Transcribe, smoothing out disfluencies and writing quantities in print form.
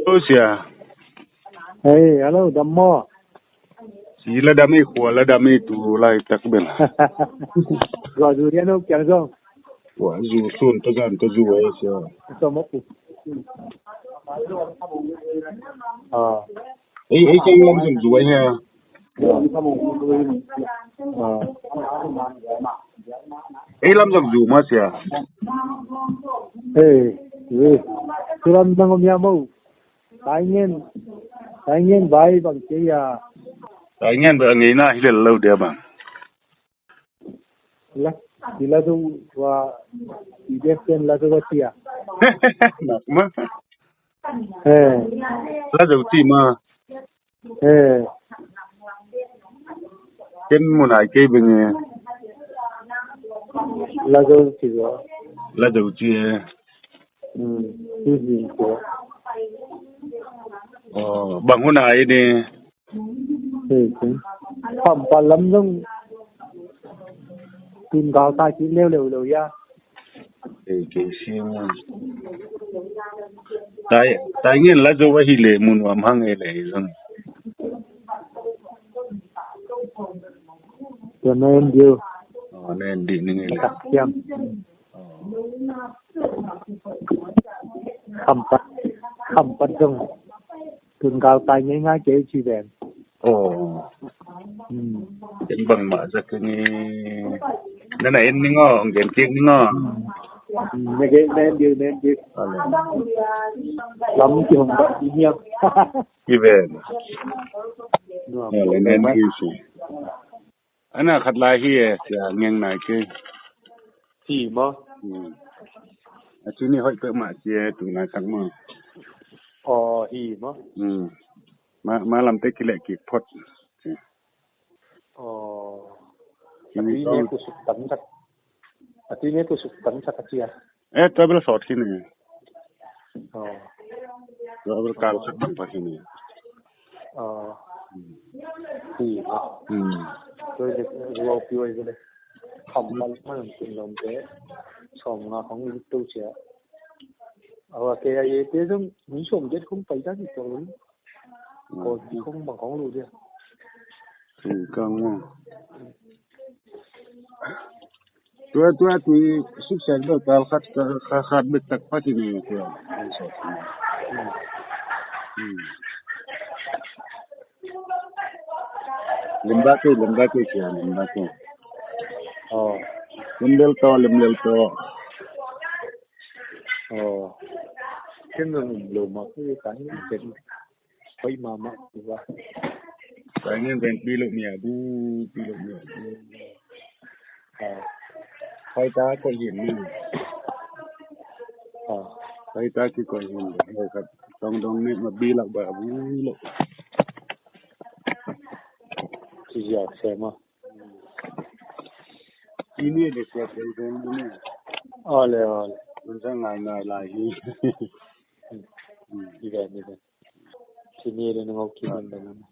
Lucia, Hey, hello, Dammo. si la dame khua la dame tu lai tak ben. Gọi dù điên không, chẳng không? Wa zu sun ta gan ta zu ai sia. Cho mất đi. Ai chang lam jum zu ai ha. Ai lam jum zu ma sia. Hey, turan bang om yamo. Tài nhiên bài bằng chế à. Tai ngan ba ngai na hilal lau dia bang. Sila tu wa IDFN la tu tia. Nak ma. Hey, La zu ti ma. hey, Ken mun ai ke ben la tu chỉ có. la zu ti. Cái gì có. Bang hun ai ni. Hey, phẩm bà lắm dung. Tìm gạo ta chỉ leo ya. Ke sim. Tai ngan la zu wa hi le mun wa mang ai le zon. Cho nên điều. Nen di ni le. Cắt xiêm. Khẩm bắt dung. Tìm gạo ta ngay chế chi đèn. Ken bang ma za ke ni. Nana en ni ngo gen ti ni ngo. Nên điều. Lắm thì không có ý nhiều. Even. Le nen ki si. Ana khat lai hi sia ngeng nai ke. Thì mà. Chu ni hoi pe ma sia tu na tak ma. Thì mà. Ma lam te ki le ki phot. Tapi ni aku suk tấn chắc kia. Ta bel sort ki ni. Ta bel kal sak pa ki ni. Thì mà. Tôi được vào phiếu ấy rồi. Không có mà làm chuyện làm thế. Xong là không biết tôi sẽ. Cái ấy thế giống những sống chết không phải ra gì cho lắm. Còn không bằng con luôn đi. Con tua sukses do tal khat bet tak pa ki ni ke. Lemba ke sia lemba ke. Lembel to. Cái người lùm mà cái chuyện phải mà qua. Tai ngan ben pi lo mia bu. Hai ta ko yin ni. Hai ta ki ko yin ni ka dong ni ma bi la ba bu lo. Chỉ giờ xem mà. Ini de sia ke ben ni. Ole. Mun sang ngai lai hi. Đi về. Thì nghe nó ngọc kia mình.